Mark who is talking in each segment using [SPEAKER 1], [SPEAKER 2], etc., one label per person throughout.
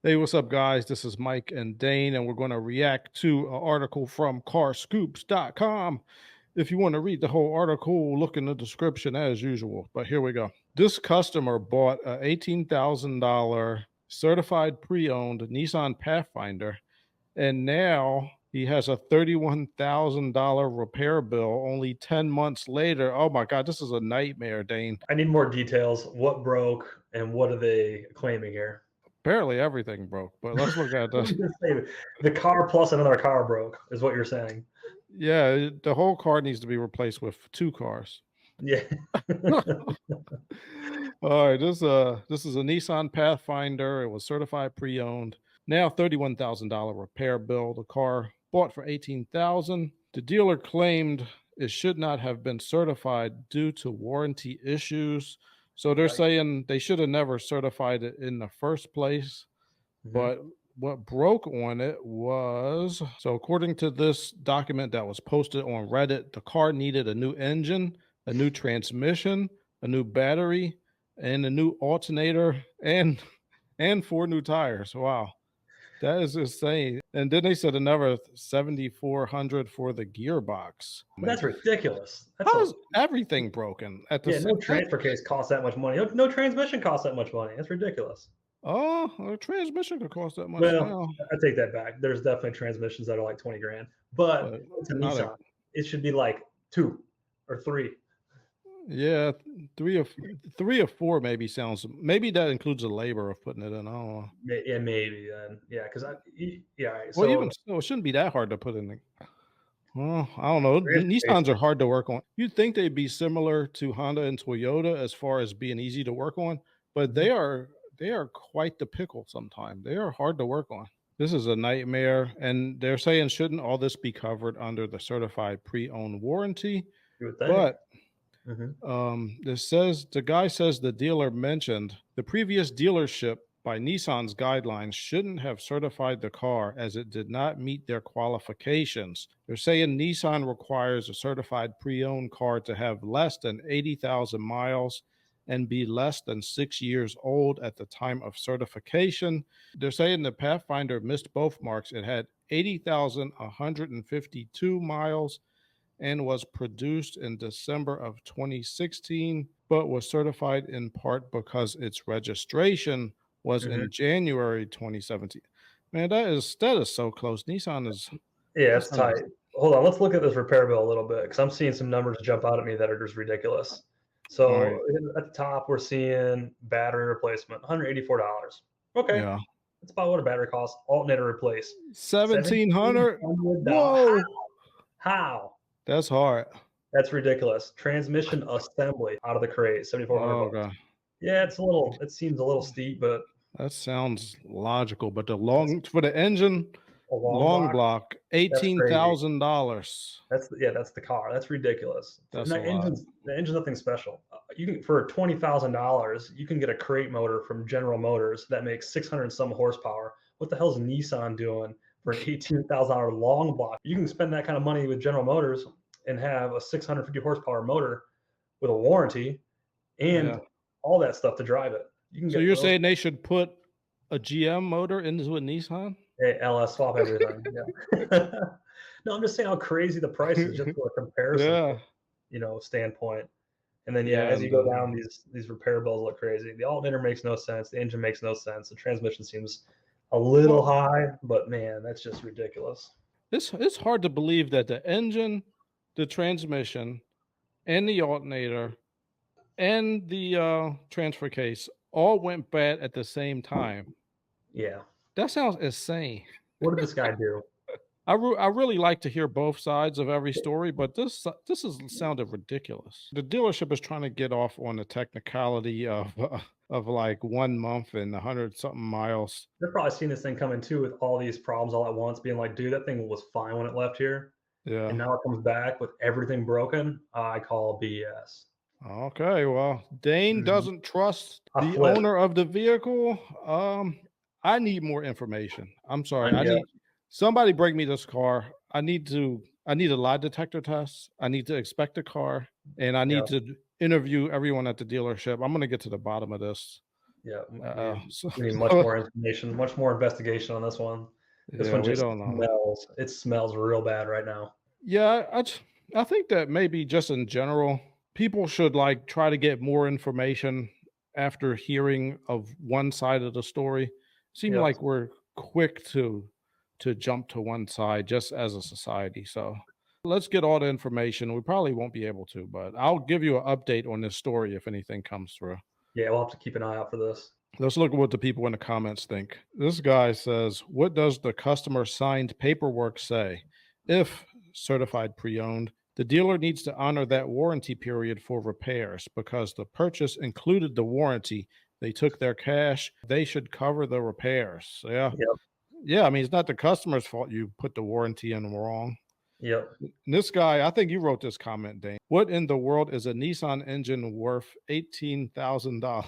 [SPEAKER 1] Hey, what's up, guys? This is Mike and Dane, and we're going to react to an article from carscoops.com. If you want to read the whole article, look in the description as usual. But here we go. This customer bought a $18,000 certified pre-owned Nissan Pathfinder, and now he has a $31,000 repair bill only 10 months later. Oh my God, this is a nightmare, Dane.
[SPEAKER 2] I need more details. What broke and what are they claiming here?
[SPEAKER 1] Apparently everything broke, but let's look at this.
[SPEAKER 2] The car plus another car broke is what you're saying.
[SPEAKER 1] Yeah, the whole car needs to be replaced with two cars.
[SPEAKER 2] Yeah.
[SPEAKER 1] All right, this is a Nissan Pathfinder. It was certified pre-owned. Now $31,000 repair bill. The car bought for $18,000. The dealer claimed it should not have been certified due to warranty issues. So they're saying they should have never certified it in the first place. But what broke on it was, so according to this document that was posted on Reddit, the car needed a new engine, a new transmission, a new battery, and a new alternator, and 4 new tires. Wow. That is insane. And then they said another 7,400 for the gearbox.
[SPEAKER 2] That's ridiculous.
[SPEAKER 1] How's everything broken at the
[SPEAKER 2] no transfer case costs that much money. No transmission costs that much money. That's ridiculous.
[SPEAKER 1] Oh, a transmission could cost that much
[SPEAKER 2] Well,
[SPEAKER 1] now.
[SPEAKER 2] I take that back. There's definitely transmissions that are like 20 grand, but it's a Nissan. It should be like 2 or 3.
[SPEAKER 1] Yeah, three or four maybe sounds. Maybe that includes the labor of putting it in. I don't know.
[SPEAKER 2] Yeah, maybe then. Yeah, because
[SPEAKER 1] Well,
[SPEAKER 2] so
[SPEAKER 1] even so, it shouldn't be that hard to put in. Well, I don't know. Nissans are hard to work on. You'd think they'd be similar to Honda and Toyota as far as being easy to work on, but they are quite the pickle sometimes. They are hard to work on. This is a nightmare, and they're saying shouldn't all this be covered under the certified pre-owned warranty? But this says the guy says the dealer mentioned the previous dealership by Nissan's guidelines shouldn't have certified the car as it did not meet their qualifications. They're saying Nissan requires a certified pre-owned car to have less than 80,000 miles and be less than 6 years old at the time of certification. They're saying the Pathfinder missed both marks. It had 80,152 miles and was produced in December of 2016, but was certified in part because its registration was in January 2017. Man, that is so close. Nissan is
[SPEAKER 2] it's tight. Hold on, let's look at this repair bill a little bit because I'm seeing some numbers jump out at me that are just ridiculous. So at the top, we're seeing battery replacement, $184. Okay, that's about what a battery costs. Alternator replace,
[SPEAKER 1] $1,700.
[SPEAKER 2] Whoa! How?
[SPEAKER 1] That's hard.
[SPEAKER 2] That's ridiculous. Transmission assembly out of the crate, $7,400.
[SPEAKER 1] Okay.
[SPEAKER 2] Yeah, it seems a little steep, but
[SPEAKER 1] that sounds logical. But for the engine, long block, $18,000.
[SPEAKER 2] That's the car. That's ridiculous. The engine's nothing special. You can, for $20,000, you can get a crate motor from General Motors that makes 600 and some horsepower. What the hell is Nissan doing for an $18,000 long block? You can spend that kind of money with General Motors and have a 650 horsepower motor with a warranty and all that stuff to drive it.
[SPEAKER 1] So you're saying they should put a GM motor into a Nissan?
[SPEAKER 2] Hey, LS, swap everything. No, I'm just saying how crazy the price is just for a comparison, standpoint. And then as you go down, these repair bills look crazy. The alternator makes no sense. The engine makes no sense. The transmission seems a little high, but man, that's just ridiculous.
[SPEAKER 1] It's hard to believe that the engine, the transmission, and the alternator, and the transfer case all went bad at the same time.
[SPEAKER 2] Yeah.
[SPEAKER 1] That sounds insane.
[SPEAKER 2] What did this guy do?
[SPEAKER 1] I really like to hear both sides of every story, but this sounded ridiculous. The dealership is trying to get off on the technicality of like 1 month and 100-something miles.
[SPEAKER 2] They're probably seeing this thing coming too with all these problems all at once, being like, dude, that thing was fine when it left here. Yeah. And now it comes back with everything broken. I call BS.
[SPEAKER 1] Okay, well, Dane doesn't trust the owner of the vehicle. I need more information. I'm sorry. I need somebody bring me this car. I need a lie detector test. I need to inspect the car, and I need to interview everyone at the dealership. I'm going to get to the bottom of this.
[SPEAKER 2] Yeah,
[SPEAKER 1] So,
[SPEAKER 2] we need much more information, much more investigation on this one. This
[SPEAKER 1] yeah,
[SPEAKER 2] one
[SPEAKER 1] we
[SPEAKER 2] just
[SPEAKER 1] don't know.
[SPEAKER 2] smells. It smells real bad right now.
[SPEAKER 1] Yeah, I think that maybe just in general, people should like try to get more information after hearing of one side of the story. Seem
[SPEAKER 2] Yep.
[SPEAKER 1] like we're quick to jump to one side just as a society. So let's get all the information. We probably won't be able to, but I'll give you an update on this story if anything comes through.
[SPEAKER 2] Yeah, we'll have to keep an eye out for this.
[SPEAKER 1] Let's look at what the people in the comments think. This guy says, "What does the customer signed paperwork say? If certified pre owned, the dealer needs to honor that warranty period for repairs because the purchase included the warranty. They took their cash, they should cover the repairs." So, yeah.
[SPEAKER 2] Yep.
[SPEAKER 1] Yeah. I mean, it's not the customer's fault you put the warranty in wrong.
[SPEAKER 2] Yep.
[SPEAKER 1] And this guy, I think you wrote this comment, Dane. What in the world is a Nissan engine worth $18,000?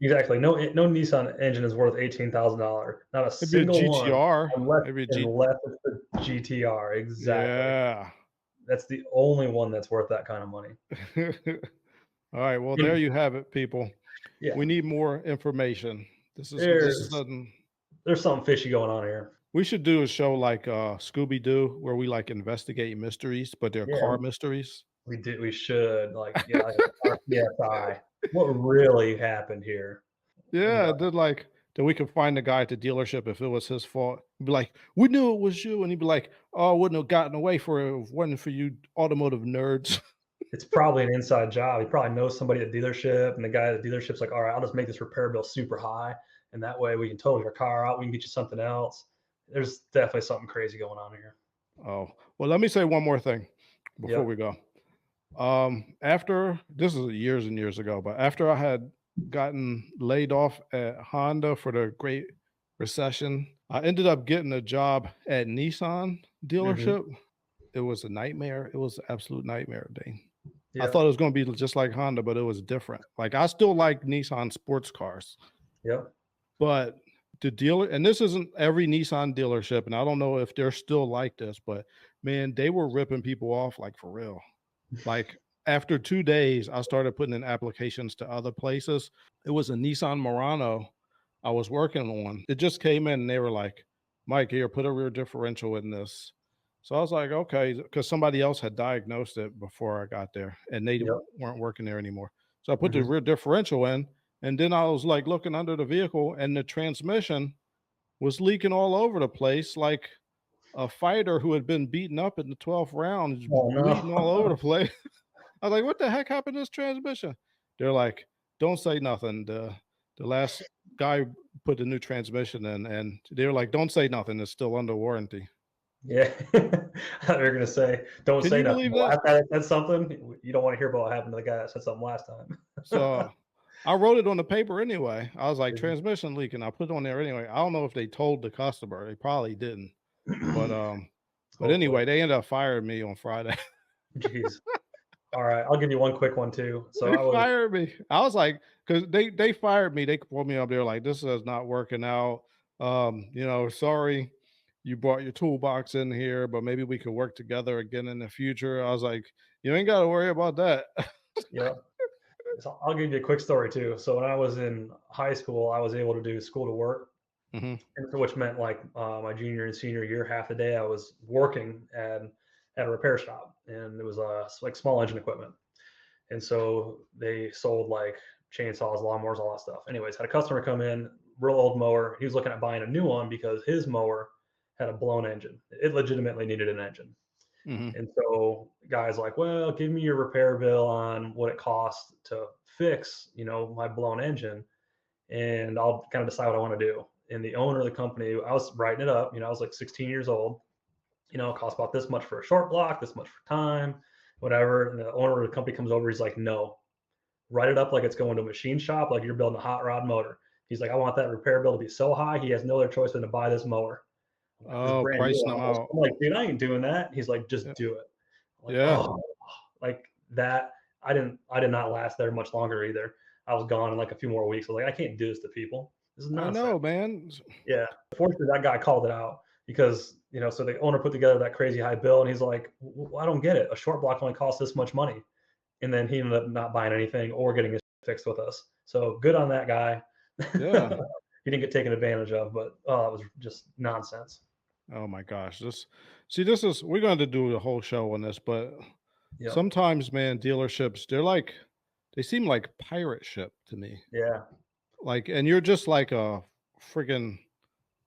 [SPEAKER 2] Exactly. No Nissan engine is worth $18,000. Not a
[SPEAKER 1] Maybe a
[SPEAKER 2] single one,
[SPEAKER 1] GTR,
[SPEAKER 2] unless
[SPEAKER 1] maybe a G
[SPEAKER 2] unless it's the GTR. Exactly.
[SPEAKER 1] yeah.
[SPEAKER 2] That's the only one that's worth that kind of money.
[SPEAKER 1] All right, well, there you have it, people.
[SPEAKER 2] Yeah.
[SPEAKER 1] We need more information. This is
[SPEAKER 2] There's
[SPEAKER 1] sudden.
[SPEAKER 2] there's something fishy going on here.
[SPEAKER 1] We should do a show like, Scooby Doo where we, like, investigate mysteries, but they're
[SPEAKER 2] Yeah,
[SPEAKER 1] car mysteries.
[SPEAKER 2] we should like an RCSI. What really happened here?
[SPEAKER 1] Yeah,
[SPEAKER 2] What?
[SPEAKER 1] then we could find the guy at the dealership if it was his fault. Be like, "We knew it was you," and he'd be like, "Oh, I wouldn't have gotten away for it if it wasn't for you automotive nerds."
[SPEAKER 2] It's probably an inside job. He probably knows somebody at the dealership, and the guy at the dealership's like, "All right, I'll just make this repair bill super high, and that way we can total your car out. We can get you something else." There's definitely something crazy going on here.
[SPEAKER 1] Oh, well, let me say one more thing before
[SPEAKER 2] Yep.
[SPEAKER 1] we go. After this is years and years ago, but after I had gotten laid off at Honda for the Great Recession, I ended up getting a job at Nissan
[SPEAKER 2] Hmm.
[SPEAKER 1] dealership. It was a nightmare. It was an absolute nightmare, Dane. I thought
[SPEAKER 2] Yep.
[SPEAKER 1] it was going to be just like Honda, but it was different. Like I still like Nissan sports cars,
[SPEAKER 2] Yep.
[SPEAKER 1] but the dealer, and this isn't every Nissan dealership, and I don't know if they're still like this, but man, they were ripping people off like for real. Like after 2 days, I started putting in applications to other places. It was a Nissan Murano I was working on. It just came in and they were like, "Mike, here, put a rear differential in this." So I was like, "Okay," because somebody else had diagnosed it before I got there and they
[SPEAKER 2] Yep.
[SPEAKER 1] weren't working there anymore. So I put the
[SPEAKER 2] Hmm.
[SPEAKER 1] rear differential in and then I was like looking under the vehicle and the transmission was leaking all over the place like a fighter who had been beaten up in the 12th round,
[SPEAKER 2] Oh
[SPEAKER 1] bleeding all over
[SPEAKER 2] no.
[SPEAKER 1] the place. I was like, "What the heck happened to this transmission?" They're like, "Don't say nothing." The last guy put the new transmission in, and they were like, "Don't say nothing. It's still under warranty."
[SPEAKER 2] Yeah. I thought you were gonna say, "Don't
[SPEAKER 1] Can
[SPEAKER 2] say
[SPEAKER 1] you
[SPEAKER 2] nothing."
[SPEAKER 1] believe
[SPEAKER 2] The
[SPEAKER 1] that?
[SPEAKER 2] last guy that said something, you don't want to hear about what happened to the guy that said something last time.
[SPEAKER 1] So I wrote it on the paper anyway. I was like, "Transmission leaking." I put it on there anyway. I don't know if they told the customer. They probably didn't. But but
[SPEAKER 2] Hopefully.
[SPEAKER 1] anyway, they ended up firing me on Friday.
[SPEAKER 2] Jeez. All right, I'll give you one quick one too. So
[SPEAKER 1] They
[SPEAKER 2] I was
[SPEAKER 1] fired me. I was like, because they fired me. They pulled me up. They're like, "This is not working out. Sorry, you brought your toolbox in here, but maybe we could work together again in the future." I was like, "You ain't got to worry about that."
[SPEAKER 2] yeah. So I'll give you a quick story too. So when I was in high school, I was able to do school to work,
[SPEAKER 1] Hmm.
[SPEAKER 2] and which meant like my junior and senior year, half the day I was working at a repair shop, and it was like small engine equipment. And so they sold like chainsaws, lawnmowers, all that stuff. Anyways, had a customer come in, real old mower. He was looking at buying a new one because his mower had a blown engine. It legitimately needed an engine.
[SPEAKER 1] Hmm.
[SPEAKER 2] And so the guy's like, well, give me your repair bill on what it costs to fix, my blown engine, and I'll kind of decide what I want to do. And the owner of the company, I was writing it up, I was like 16 years old, it costs about this much for a short block, this much for time, whatever. And the owner of the company comes over, he's like, no, write it up like it's going to a machine shop, like you're building a hot rod motor. He's like, I want that repair bill to be so high, he has no other choice than to buy this mower. I'm like, this is
[SPEAKER 1] Oh,
[SPEAKER 2] brand new.
[SPEAKER 1] pricing them out.
[SPEAKER 2] I'm like, dude, I ain't doing that. He's like, just
[SPEAKER 1] Yeah.
[SPEAKER 2] do it. I'm like,
[SPEAKER 1] Yeah.
[SPEAKER 2] oh, like that. I did not last there much longer either. I was gone in like a few more weeks. I was like, I can't do this to people. This is
[SPEAKER 1] I
[SPEAKER 2] nonsense.
[SPEAKER 1] know, man.
[SPEAKER 2] Yeah. Fortunately, that guy called it out because, so the owner put together that crazy high bill and he's like, well, I don't get it. A short block only costs this much money. And then he ended up not buying anything or getting it fixed with us. So good on that guy.
[SPEAKER 1] Yeah.
[SPEAKER 2] He didn't get taken advantage of, but it was just nonsense.
[SPEAKER 1] Oh my gosh. This is we're going to do a whole show on this, but
[SPEAKER 2] Yep.
[SPEAKER 1] sometimes, man, dealerships, they seem like pirate ship to me.
[SPEAKER 2] Yeah.
[SPEAKER 1] Like, and you're just like a friggin'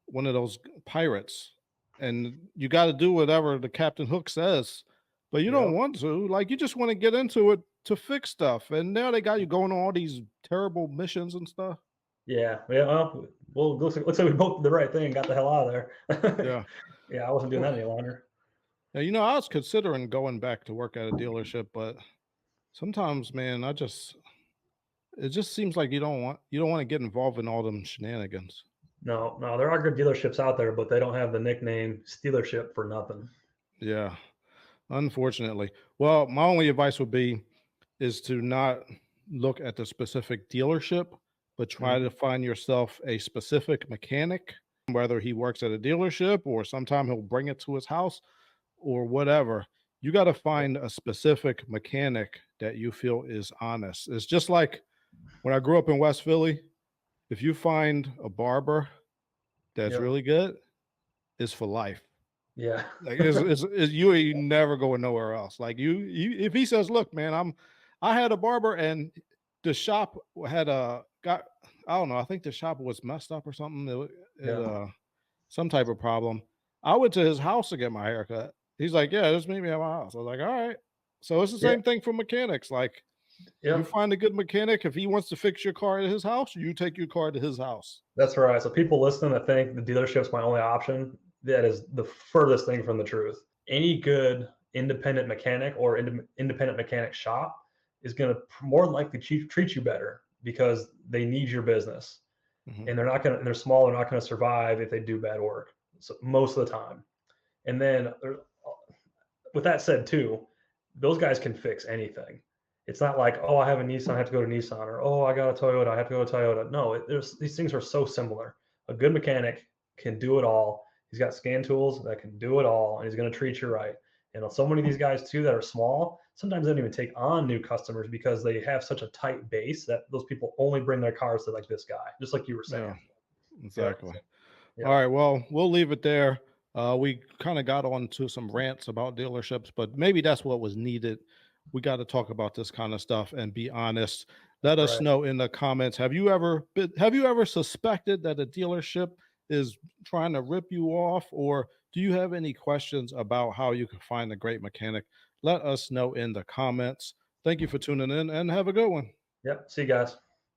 [SPEAKER 1] one of those pirates, and you got to do whatever the Captain Hook says, but you don't
[SPEAKER 2] Yep.
[SPEAKER 1] want to. Like, you just want to get into it to fix stuff, and now they got you going on all these terrible missions and stuff.
[SPEAKER 2] Yeah. Yeah. Well, looks like we both did the right thing. Got the hell out of there.
[SPEAKER 1] Yeah.
[SPEAKER 2] Yeah, I wasn't doing
[SPEAKER 1] Oof.
[SPEAKER 2] that any longer.
[SPEAKER 1] Yeah, I was considering going back to work at a dealership, but sometimes, man, it just seems like you don't want to get involved in all them shenanigans.
[SPEAKER 2] No, no, there are good dealerships out there, but they don't have the nickname Stealership for nothing.
[SPEAKER 1] Yeah, unfortunately. Well, my only advice would be is to not look at the specific dealership, but try to
[SPEAKER 2] Mhm.
[SPEAKER 1] find yourself a specific mechanic, whether he works at a dealership or sometime he'll bring it to his house or whatever. You got to find a specific mechanic that you feel is honest. It's just like when I grew up in West Philly, if you find a barber that's
[SPEAKER 2] Yep.
[SPEAKER 1] really good, it's for life.
[SPEAKER 2] Yeah.
[SPEAKER 1] Like you ain't never going nowhere else. Like you if he says, "Look, man, I had a barber and the shop had a got I don't know, I think the shop was messed up or something.
[SPEAKER 2] Yeah.
[SPEAKER 1] Some type of problem. I went to his house to get my haircut. He's like, "Yeah, just meet me at my house." I was like, "All right." So it's the
[SPEAKER 2] Yeah.
[SPEAKER 1] same thing for mechanics. Like you
[SPEAKER 2] Yep.
[SPEAKER 1] find a good mechanic. If he wants to fix your car at his house, you take your car to his house.
[SPEAKER 2] That's right. So people listening that think the dealership's my only option, that is the furthest thing from the truth. Any good independent mechanic or independent mechanic shop is going to more than likely treat you better because they need your business,
[SPEAKER 1] Mhm.
[SPEAKER 2] and they're not going to. They're small. They're not going to survive if they do bad work. So most of the time, and then with that said, too, those guys can fix anything. It's not like, oh, I have a Nissan, I have to go to Nissan, or oh, I got a Toyota, I have to go to Toyota. No, these things are so similar. A good mechanic can do it all. He's got scan tools that can do it all, and he's going to treat you right. And so many of these guys too that are small, sometimes they don't even take on new customers because they have such a tight base that those people only bring their cars to like this guy, just like you were saying.
[SPEAKER 1] Yeah,
[SPEAKER 2] Yep.
[SPEAKER 1] exactly. All
[SPEAKER 2] Yep.
[SPEAKER 1] right, well, we'll leave it there. We kind of got on to some rants about dealerships, but maybe that's what was needed. We got to talk about this kind of stuff and be honest.
[SPEAKER 2] That's
[SPEAKER 1] Let us
[SPEAKER 2] right.
[SPEAKER 1] know in the comments. Have you ever suspected that a dealership is trying to rip you off, or do you have any questions about how you can find a great mechanic? Let us know in the comments. Thank you for tuning in and have a good one.
[SPEAKER 2] Yep. See you guys.